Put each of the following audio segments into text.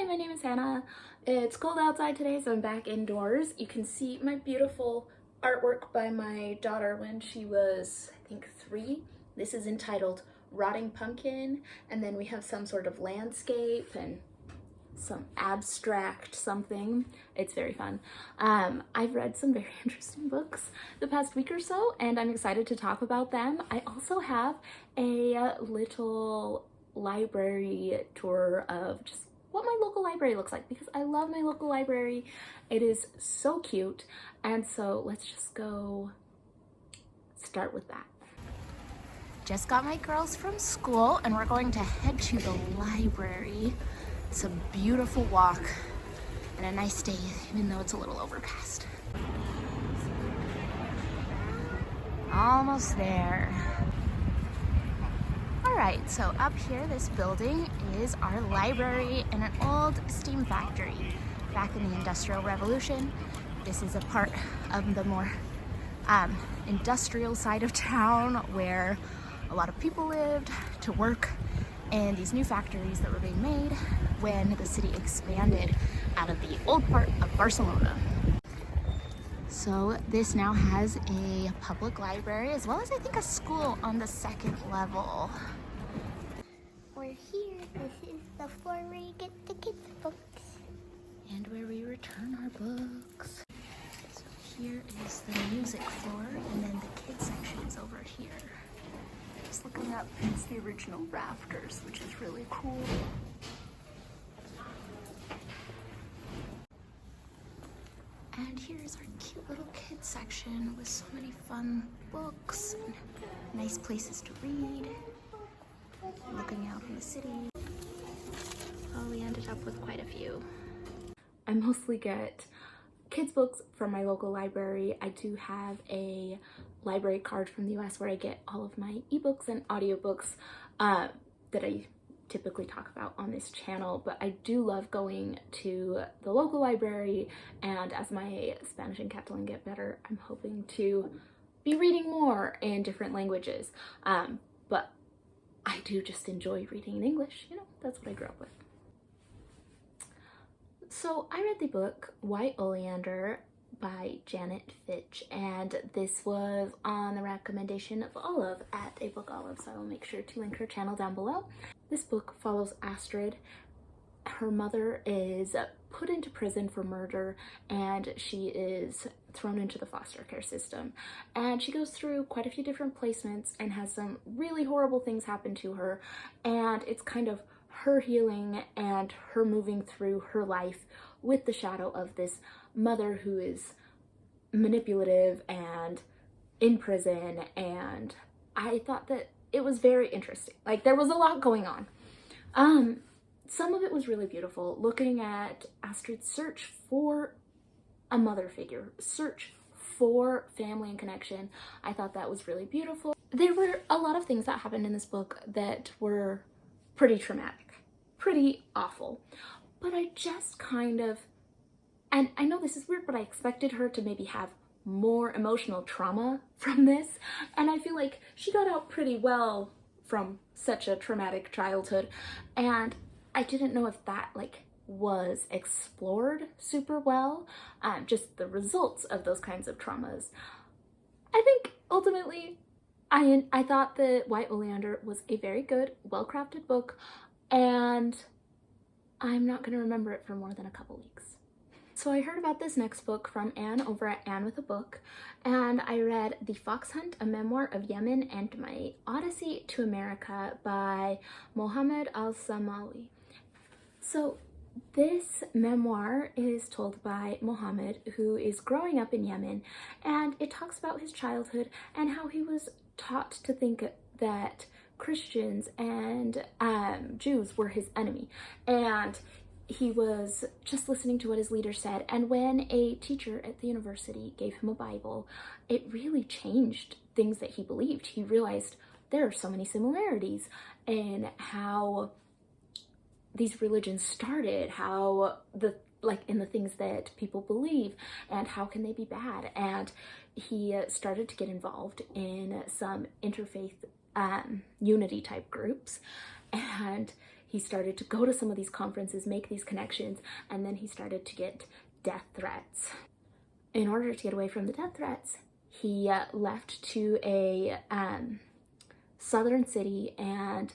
my name is Hannah. It's cold outside today, so I'm back indoors. You can see my beautiful artwork by my daughter when she was, I think, 3. This is entitled Rotting Pumpkin, and then we have some sort of landscape and some abstract something. It's very fun. I've read some very interesting books the past week or so, and I'm excited to talk about them. I also have a little library tour of just what my local library looks like, because I love my local library. It is so cute, and so let's just go start with that. Just got my girls from school and we're going to head to the library. It's a beautiful walk and a nice day, even though it's a little overcast. Almost there. Alright, so up here, this building is our library in an old steam factory. Back in the Industrial Revolution, this is a part of the more industrial side of town where a lot of people lived to work in these new factories that were being made when the city expanded out of the old part of Barcelona. So this now has a public library as well as I think a school on the 2nd level. We're here. This is the floor where you get the kids' books. And where we return our books. So here is the music floor, and then the kids section is over here. Just looking up, it's the original rafters, which is really cool. And here's our cute little kids section with so many fun books and nice places to read. Looking out on the city. Well, we ended up with quite a few. I mostly get kids books from my local library. I do have a library card from the US where I get all of my ebooks and audiobooks that I typically talk about on this channel, but I do love going to the local library, and as my Spanish and Catalan get better, I'm hoping to be reading more in different languages. But I do just enjoy reading in English, that's what I grew up with. So I read the book White Oleander by Janet Fitch, and this was on the recommendation of Olive at Abookolive, so I will make sure to link her channel down below. This book follows Astrid. Her mother is put into prison for murder, and she is thrown into the foster care system. And she goes through quite a few different placements and has some really horrible things happen to her, and it's kind of her healing and her moving through her life with the shadow of this mother who is manipulative and in prison. And I thought that it was very interesting. Like, there was a lot going on. Some of it was really beautiful, looking at Astrid's search for a mother figure, search for family and connection. I thought that was really beautiful. There were a lot of things that happened in this book that were pretty traumatic, pretty awful, but I just kind of, and I know this is weird, but I expected her to maybe have more emotional trauma from this, and I feel like she got out pretty well from such a traumatic childhood, and I didn't know if that was explored super well, just the results of those kinds of traumas. I think ultimately I thought that White Oleander was a very good, well-crafted book, and I'm not going to remember it for more than a couple weeks. So I heard about this next book from Anne over at Anne with a Book, and I read The Fox Hunt, a memoir of Yemen and my Odyssey to America by Mohammed al-Samawi. So this memoir is told by Mohammed, who is growing up in Yemen, and it talks about his childhood and how he was taught to think that Christians and Jews were his enemy, and he was just listening to what his leader said. And when a teacher at the university gave him a Bible, it really changed things that he believed. He realized there are so many similarities in how these religions started, how in the things that people believe, and how can they be bad. And he started to get involved in some interfaith unity type groups, and he started to go to some of these conferences, make these connections, and then he started to get death threats. In order to get away from the death threats, he left to a southern city and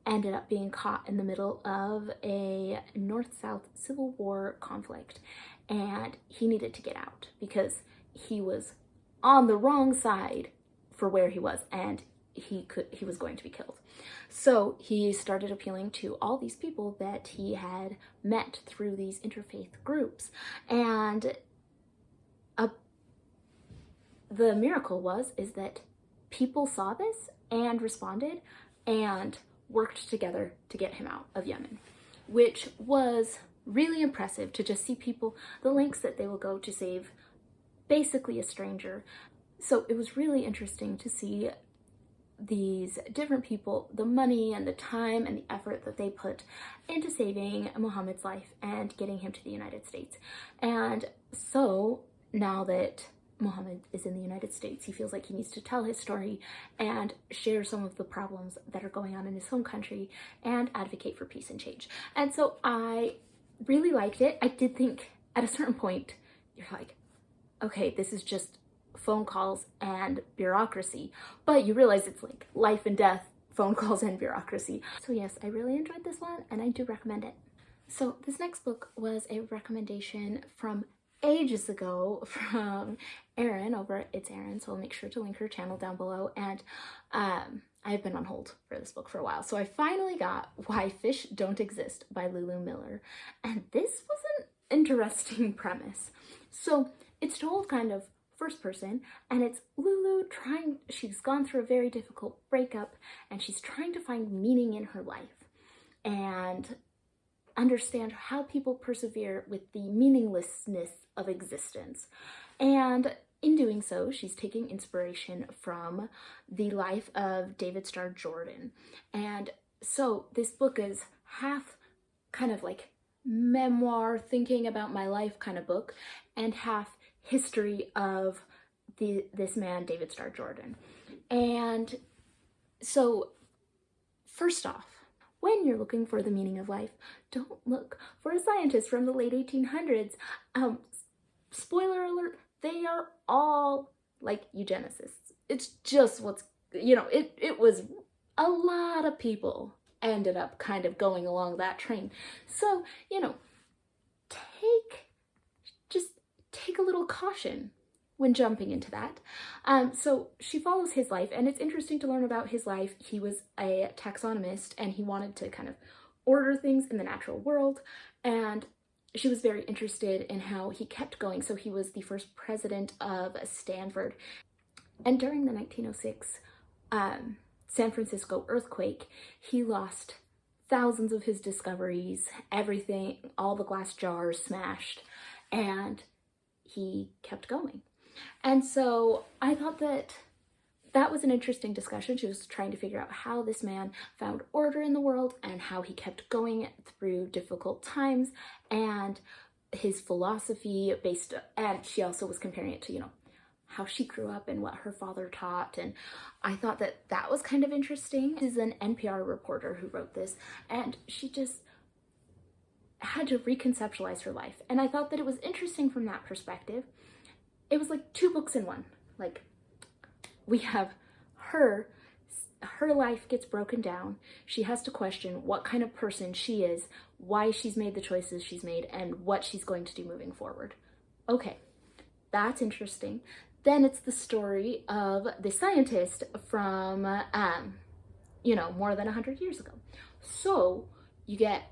ended up being caught in the middle of a North-South Civil War conflict, and he needed to get out because he was on the wrong side for where he was, and he was going to be killed. So he started appealing to all these people that he had met through these interfaith groups, and the miracle is that people saw this and responded and worked together to get him out of Yemen, which was really impressive to just see people, the lengths that they will go to save basically a stranger. So it was really interesting to see these different people, the money and the time and the effort that they put into saving Muhammad's life and getting him to the United States. And so now that Muhammad is in the United States, he feels like he needs to tell his story and share some of the problems that are going on in his home country and advocate for peace and change. And so I really liked it. I did think at a certain point, you're like, okay, this is just phone calls and bureaucracy, but you realize it's like life and death, phone calls and bureaucracy. So yes, I really enjoyed this one and I do recommend it. So this next book was a recommendation from ages ago from Erin over at its.erinn, so I'll make sure to link her channel down below. And I've been on hold for this book for a while, so I finally got Why Fish Don't Exist by Lulu Miller, and this was an interesting premise. So it's told kind of first person, and it's Lulu she's gone through a very difficult breakup, and she's trying to find meaning in her life and understand how people persevere with the meaninglessness of existence. And in doing so, she's taking inspiration from the life of David Starr Jordan. And so this book is half kind of like memoir, thinking about my life kind of book, and half history of this man, David Starr Jordan. And so first off, when you're looking for the meaning of life, don't look for a scientist from the late 1800s. Spoiler alert, they are all like eugenicists. It's just it was a lot of people ended up kind of going along that train. So, take a little caution when jumping into that. So she follows his life, and it's interesting to learn about his life. He was a taxonomist, and he wanted to kind of order things in the natural world, and she was very interested in how he kept going. So he was the first president of Stanford, and during the 1906 San Francisco earthquake, he lost thousands of his discoveries, everything, all the glass jars smashed, and he kept going. And so I thought that was an interesting discussion. She was trying to figure out how this man found order in the world and how he kept going through difficult times, and his philosophy and she also was comparing it to, how she grew up and what her father taught. And I thought that was kind of interesting. This is an NPR reporter who wrote this, and she just had to reconceptualize her life. And I thought that it was interesting from that perspective. It was like two books in one. Like, we have her life gets broken down. She has to question what kind of person she is, why she's made the choices she's made, and what she's going to do moving forward. Okay, that's interesting. Then it's the story of the scientist from, more than 100 years ago. So you get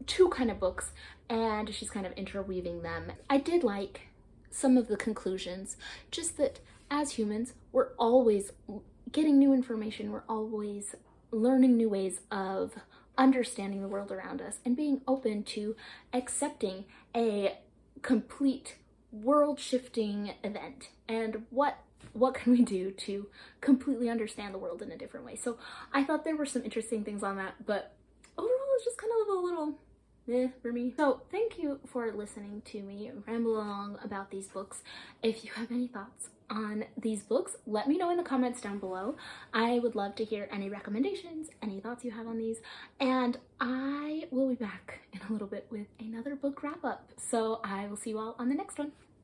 two kind of books, and she's kind of interweaving them. I did like some of the conclusions, just that as humans, we're always getting new information, we're always learning new ways of understanding the world around us and being open to accepting a complete world-shifting event, and what can we do to completely understand the world in a different way. So I thought there were some interesting things on that, but overall it's just kind of a little for me. So thank you for listening to me ramble along about these books. If you have any thoughts on these books, let me know in the comments down below. I would love to hear any recommendations, any thoughts you have on these, and I will be back in a little bit with another book wrap up. So I will see you all on the next one.